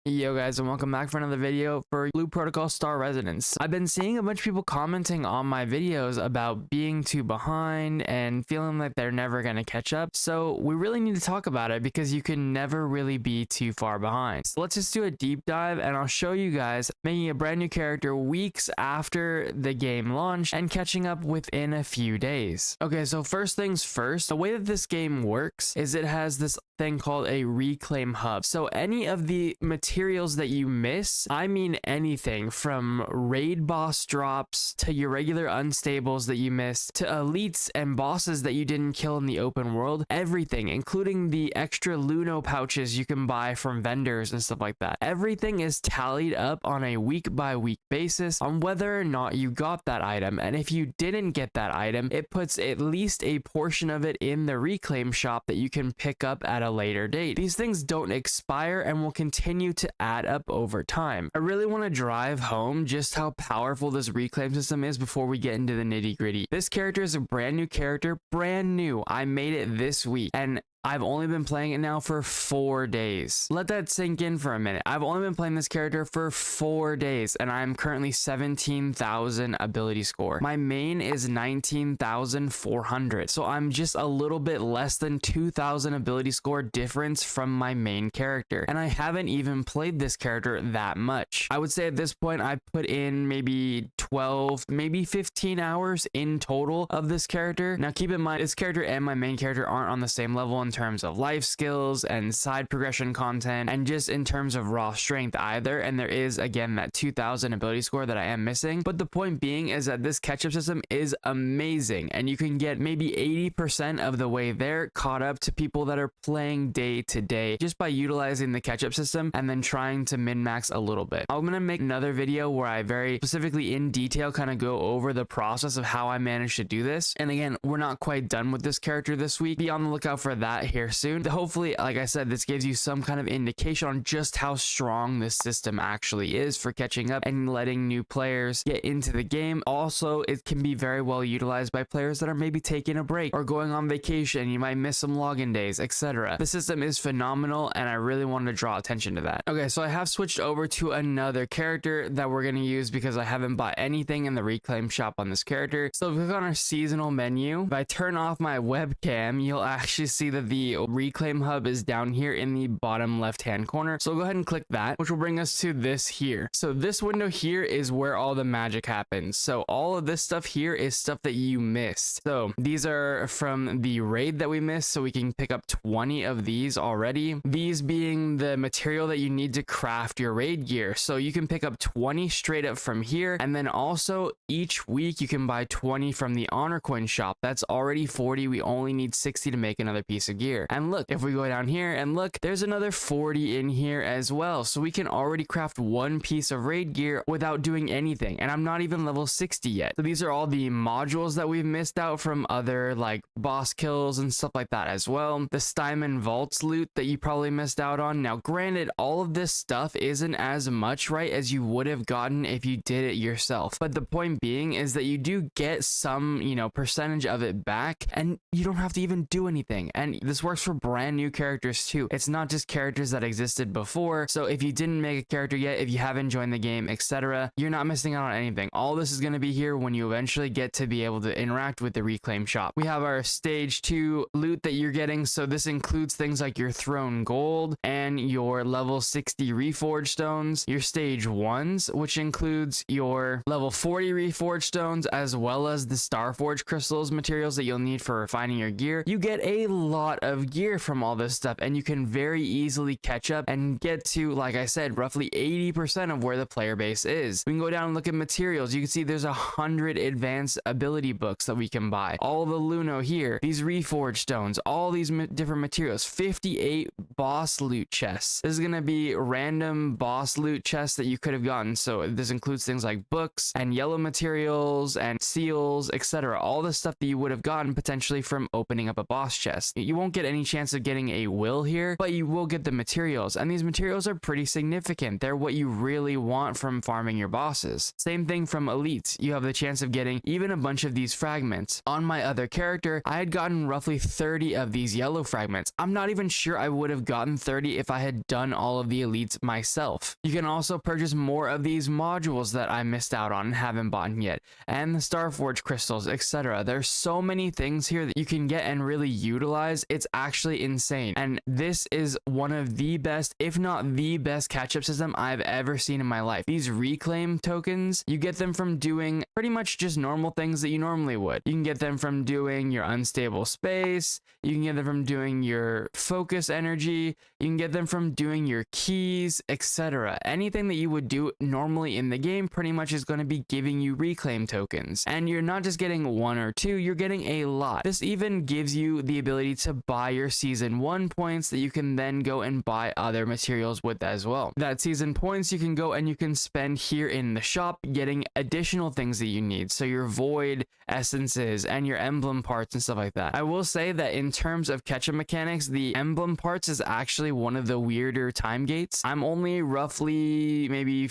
Yo guys, and welcome back for another video for Blue Protocol Star Residence. I've been seeing a bunch of people commenting on my videos about being too behind and feeling like they're never going to catch up. So we really need to talk about it because you can never really be too far behind. So let's just do a deep dive and I'll show you guys making a brand new character weeks after the game launched and catching up within a few days. Okay, so first things first, the way that this game works is it has this thing called a reclaim hub. So any of the materials that you miss, I mean anything from raid boss drops to your regular unstables that you missed to elites and bosses that you didn't kill in the open world, everything, including the extra Luno pouches you can buy from vendors and stuff like that. Everything is tallied up on a week by week basis on whether or not you got that item, and if you didn't get that item, it puts at least a portion of it in the reclaim shop that you can pick up at a later date. These things don't expire and will continue to add up over time. I really want to drive home just how powerful this reclaim system is before we get into the nitty gritty. This character is a brand new character, brand new. I made it this week and I've only been playing it now for 4 days. Let that sink in for a minute. I've only been playing this character for 4 days and I'm currently 17,000 ability score. My main is 19,400. So I'm just a little bit less than 2,000 ability score difference from my main character. And I haven't even played this character that much. I would say at this point I put in maybe 12, maybe 15 hours in total of this character. Now keep in mind, this character and my main character aren't on the same level in terms of life skills and side progression content and just in terms of raw strength either, and there is again that 2,000 ability score that I am missing. But the point being is that this catch-up system is amazing and you can get maybe 80% of the way there caught up to people that are playing day to day just by utilizing the catch-up system and then trying to min-max a little bit. I'm gonna make another video where I very specifically in detail kind of go over the process of how I managed to do this, and again, we're not quite done with this character this week. Be on the lookout for that here soon. Hopefully, like I said, this gives you some kind of indication on just how strong this system actually is for catching up and letting new players get into the game. Also, it can be very well utilized by players that are maybe taking a break or going on vacation. You might miss some login days, etc. The system is phenomenal and I really wanted to draw attention to that. Okay, so I have switched over to another character that we're going to use because I haven't bought anything in the reclaim shop on this character. So if we click on our seasonal menu, if I turn off my webcam, you'll actually see that the reclaim hub is down here in the bottom left hand corner. So go ahead and click that, which will bring us to this here. So this window here is where all the magic happens. So all of this stuff here is stuff that you missed. So these are from the raid that we missed, so we can pick up 20 of these already, these being the material that you need to craft your raid gear. So you can pick up 20 straight up from here, and then also each week you can buy 20 from the honor coin shop. That's already 40. We only need 60 to make another piece of gear. And look, if we go down here and look, there's another 40 in here as well. So we can already craft one piece of raid gear without doing anything. And I'm not even level 60 yet. So these are all the modules that we've missed out from other like boss kills and stuff like that as well. The Steinman Vaults loot that you probably missed out on. Now, granted, all of this stuff isn't as much, right, as you would have gotten if you did it yourself. But the point being is that you do get some, percentage of it back and you don't have to even do anything. And this works for brand new characters too. It's not just characters that existed before. So if you didn't make a character yet, if you haven't joined the game, etc., you're not missing out on anything. All this is going to be here when you eventually get to be able to interact with the reclaim shop. We have our stage 2 loot that you're getting. So this includes things like your throne gold and your level 60 reforged stones, your stage 1s, which includes your level 40 reforged stones, as well as the Starforge crystals materials that you'll need for refining your gear. You get a lot of gear from all this stuff and you can very easily catch up and get to, like I said, roughly 80% of where the player base is. We can go down and look at materials. You can see there's 100 advanced ability books that we can buy. All the Luno here, these reforged stones, all these different materials, 58 boss loot chests. This is going to be random boss loot chests that you could have gotten. So this includes things like books and yellow materials and seals, etc. All the stuff that you would have gotten potentially from opening up a boss chest. You won't get any chance of getting a will here, but you will get the materials, and these materials are pretty significant. They're what you really want from farming your bosses. Same thing from elites. You have the chance of getting even a bunch of these fragments. On my other character, I had gotten roughly 30 of these yellow fragments. I'm not even sure I would have gotten 30 if I had done all of the elites myself. You can also purchase more of these modules that I missed out on and haven't bought yet, and the Starforge crystals, etc. There's so many things here that you can get and really utilize. It's actually insane, and this is one of the best, if not the best, catch-up system I've ever seen in my life. These reclaim tokens, you get them from doing pretty much just normal things that you normally would. You can get them from doing your unstable space, you can get them from doing your focus energy, you can get them from doing your keys, etc. Anything that you would do normally in the game pretty much is going to be giving you reclaim tokens. And you're not just getting one or two, you're getting a lot. This even gives you the ability to buy your season 1 points that you can then go and buy other materials with as well. That season points you can go and you can spend here in the shop getting additional things that you need. So your void essences and your emblem parts and stuff like that. I will say that in terms of catch-up mechanics, the emblem parts is actually one of the weirder time gates. I'm only roughly maybe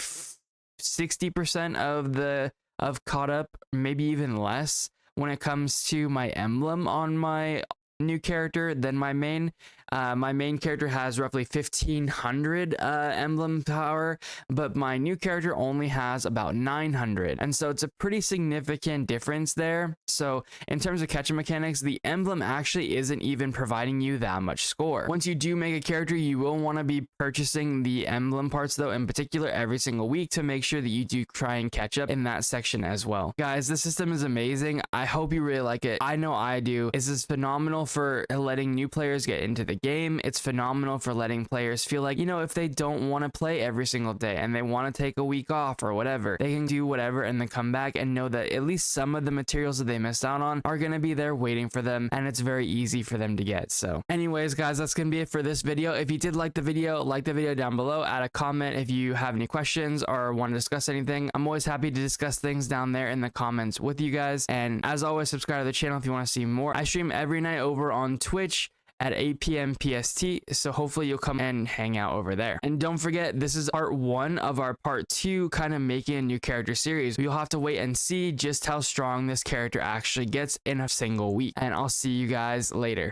60% of caught up, maybe even less, when it comes to my emblem on my new character than my main. My main character has roughly 1500 emblem power, but my new character only has about 900, and so it's a pretty significant difference there. So in terms of catch-up mechanics, the emblem actually isn't even providing you that much score. Once you do make a character, you will want to be purchasing the emblem parts though, in particular every single week, to make sure that you do try and catch up in that section as well. Guys, this system is amazing. I hope you really like it. I know I do. This is phenomenal for letting new players get into the game. It's phenomenal for letting players feel like, you know, if they don't want to play every single day and they want to take a week off or whatever, they can do whatever and then come back and know that at least some of the materials that they missed out on are going to be there waiting for them, and it's very easy for them to get. So anyways, guys, that's gonna be it for this video. If you did like the video down below, add a comment if you have any questions or want to discuss anything. I'm always happy to discuss things down there in the comments with you guys, and as always, subscribe to the channel if you want to see more. I stream every night over on Twitch at 8 p.m. PST, so hopefully you'll come and hang out over there. And don't forget, this is part 1 of our part 2 kind of making a new character series. You'll have to wait and see just how strong this character actually gets in a single week, and I'll see you guys later.